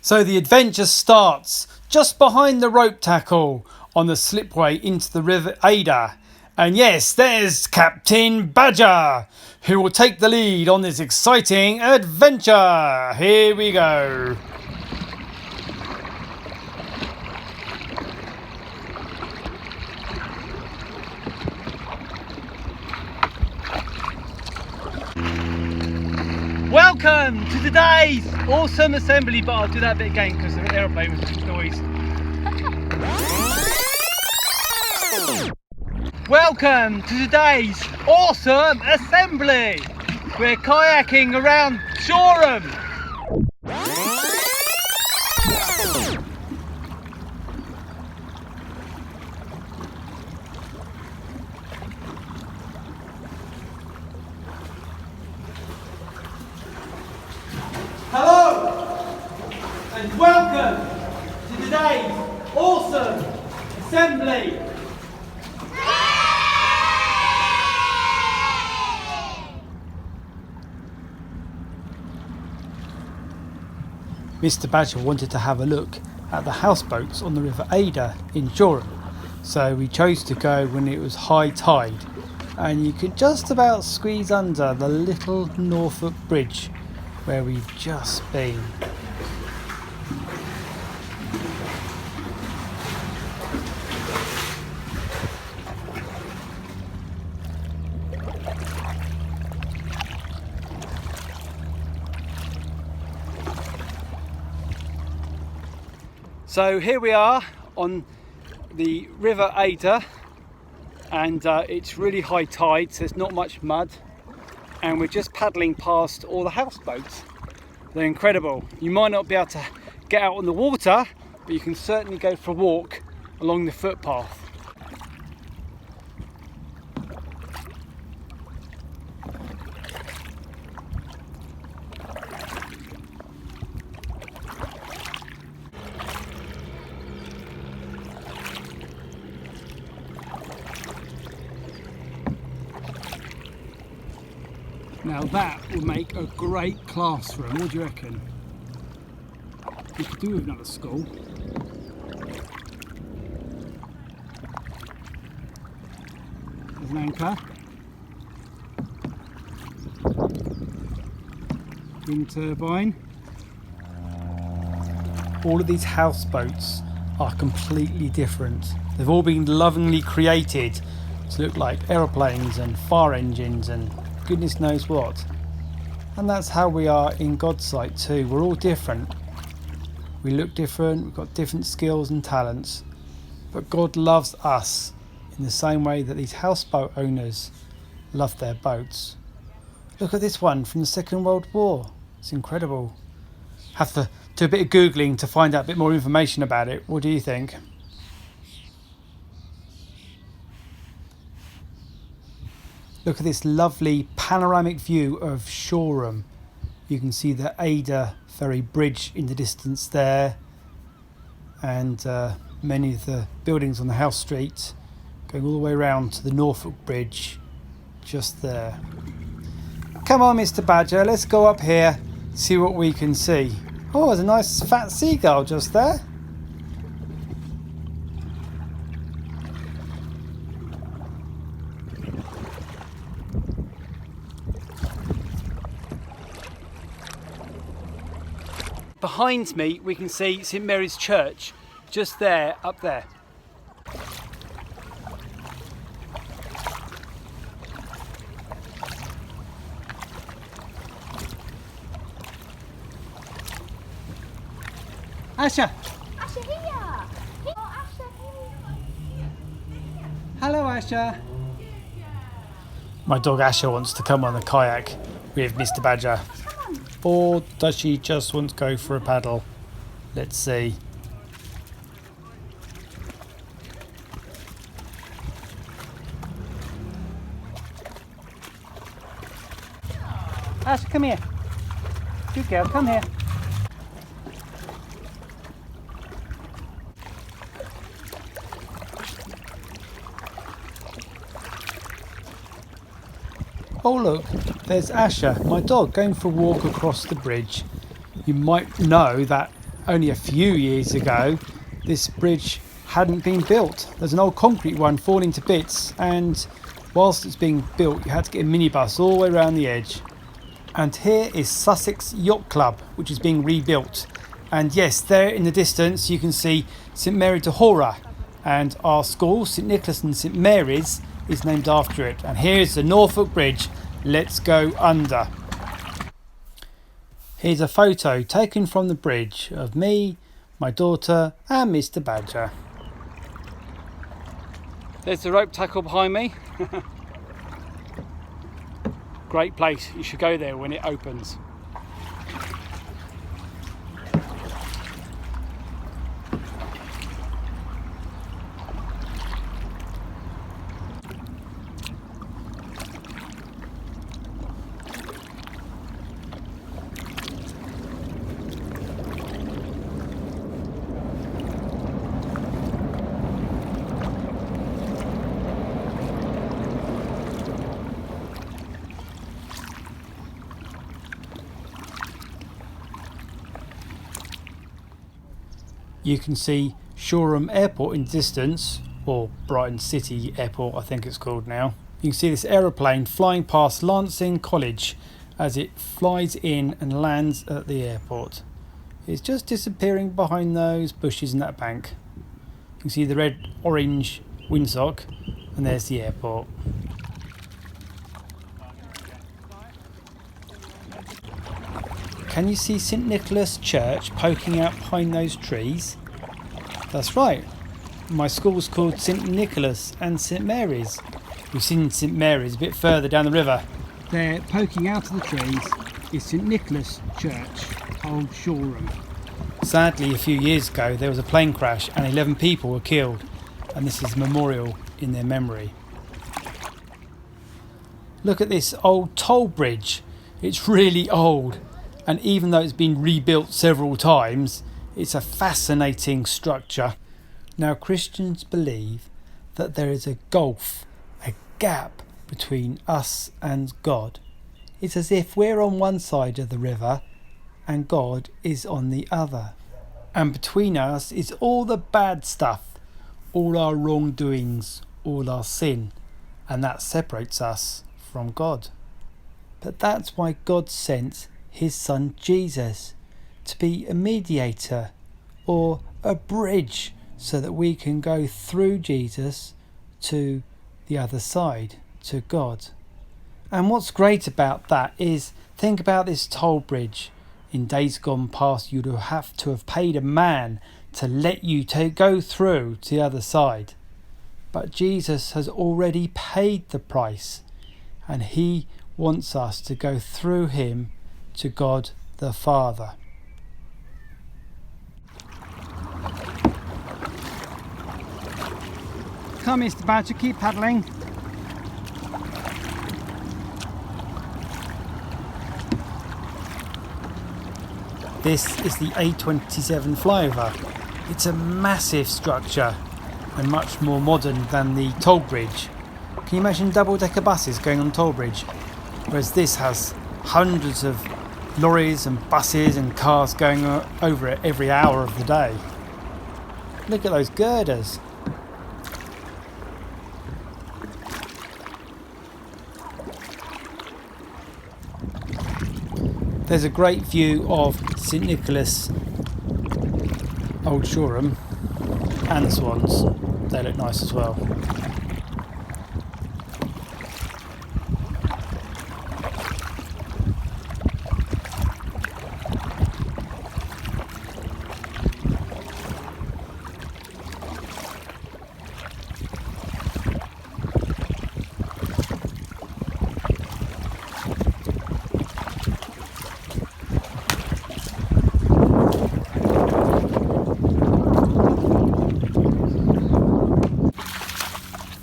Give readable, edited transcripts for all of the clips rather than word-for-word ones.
So the adventure starts just behind the rope tackle on the slipway into the River Adur. And yes, there's Captain Badger, who will take the lead on this exciting adventure. Here we go. Welcome to today's awesome assembly, but I'll do that bit again because the aeroplane was just noise. Welcome to today's awesome assembly. We're kayaking around Shoreham. Hello and welcome to today's awesome assembly. Mr. Badger wanted to have a look at the houseboats on the River Adur in Shoreham, so we chose to go when it was high tide, and you could just about squeeze under the little Norfolk Bridge where we've just been. So here we are on the River Adur, and it's really high tide, so there's not much mud, and we're just paddling past all the houseboats. They're incredible. You might not be able to get out on the water, but you can certainly go for a walk along the footpath. Now that will make a great classroom. What do you reckon? We could do with another school. There's an anchor. Wind turbine. All of these houseboats are completely different. They've all been lovingly created to look like aeroplanes and fire engines and goodness knows what. And that's how we are in God's sight too. We're all different. We look different, we've got different skills and talents, but God loves us in the same way that these houseboat owners love their boats. Look at this one from the Second World War. It's incredible. Have to do a bit of Googling to find out a bit more information about it. What do you think? Look at this lovely panoramic view of Shoreham. You can see the Adur ferry bridge in the distance there, and many of the buildings on the house street going all the way around to the Norfolk Bridge just there. Come on, Mr. Badger, let's go up here, see what we can see. Oh, there's a nice fat seagull just there. Behind me we can see St Mary's Church, just there, up there. Asha! Asha here! Oh, Asha here! Hello Asha! My dog Asha wants to come on the kayak with Mr. Badger. Or does she just want to go for a paddle? Let's see. Ash, come here. Good girl, come here. Oh look, there's Asha, my dog, going for a walk across the bridge. You might know that Only a few years ago, this bridge hadn't been built. There's an old concrete one falling to bits, and whilst it's being built, you had to get a minibus all the way around the edge. And here is Sussex Yacht Club, which is being rebuilt. And yes, there in the distance you can see St Mary de Hora, and our school, St Nicholas and St Mary's, is named after it. And here's the Norfolk Bridge. Let's go under. Here's a photo taken from the bridge of me, my daughter and Mr Badger. There's the rope tackle behind me. Great place, you should go there when it opens. You can see Shoreham Airport in the distance, or Brighton City Airport I think it's called now. You can see this aeroplane flying past Lancing College as it flies in and lands at the airport. It's just disappearing behind those bushes in that bank. You can see the red-orange windsock, and there's the airport. Can you see St Nicholas Church poking out behind those trees? That's right. My school's called St Nicholas and St Mary's. We've seen St Mary's a bit further down the river. There, poking out of the trees, is St Nicholas Church, Old Shoreham. Sadly, a few years ago there was a plane crash and 11 people were killed, and this is a memorial in their memory. Look at this old toll bridge. It's really old. And even though it's been rebuilt several times, it's a fascinating structure. Now, Christians believe that there is a gulf, a gap between us and God. It's as if we're on one side of the river and God is on the other. And between us is all the bad stuff, all our wrongdoings, all our sin, and that separates us from God. But that's why God sent his son Jesus to be a mediator or a bridge so that we can go through Jesus to the other side, to God. And what's great about that is, think about this toll bridge. In days gone past, you'd have to have paid a man to let you go through to the other side. But Jesus has already paid the price, and he wants us to go through him to God the Father. Come, Mr. Badger, keep paddling. This is the A27 flyover. It's a massive structure and much more modern than the toll bridge. Can you imagine double-decker buses going on toll bridge? Whereas this has hundreds of lorries and buses and cars going over it every hour of the day. Look at those girders. There's a great view of St Nicholas, Old Shoreham, and the swans. They look nice as well.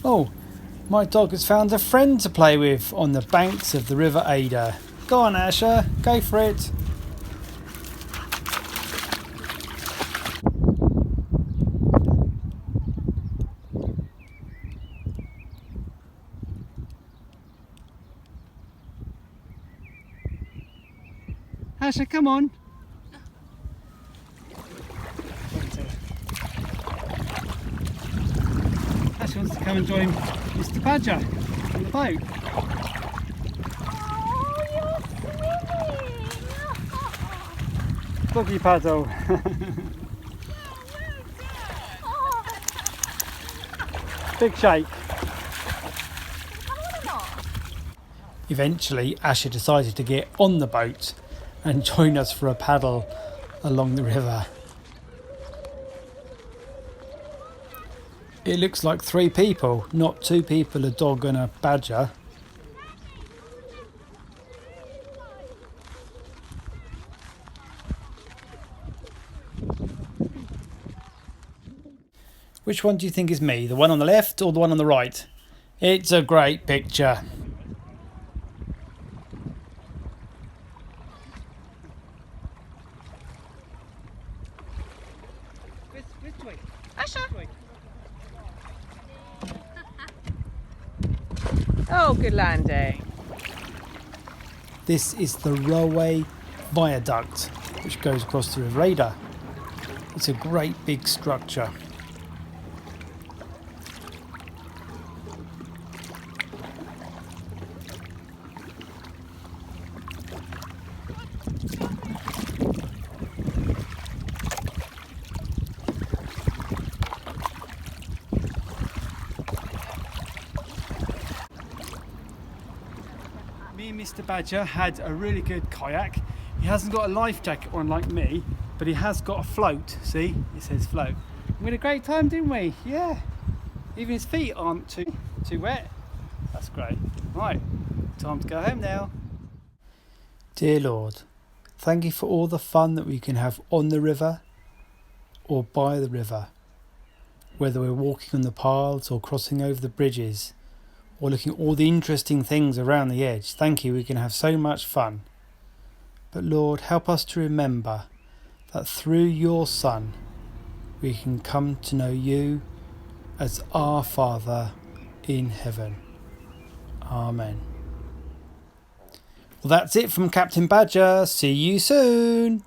Oh, my dog has found a friend to play with on the banks of the River Adur. Go on, Asher, go for it. Asher, come on. Ash wants to come and join Mr. Badger on the boat. Oh, you're swimming! Boogie paddle. Oh, Big shake. come on or not? Eventually, Asher decided to get on the boat and join us for a paddle along the river. It looks like 3 people, not 2 people, a dog and a badger. Which one do you think is me? The one on the left or the one on the right? It's a great picture. Oh, good landing. This is the Railway Viaduct, which goes across the River Adur. It's a great big structure. Me and Mr. Badger had a really good kayak. He hasn't got a life jacket on like me, but he has got a float. See, it says float. We had a great time, didn't we? Yeah. Even his feet aren't too wet. That's great. Right, time to go home now. Dear Lord, thank you for all the fun that we can have on the river or by the river. Whether we're walking on the paths or crossing over the bridges, or looking at all the interesting things around the edge. Thank you, we can have so much fun. But Lord, help us to remember that through your Son, we can come to know you as our Father in heaven. Amen. Well, that's it from Captain Badger. See you soon.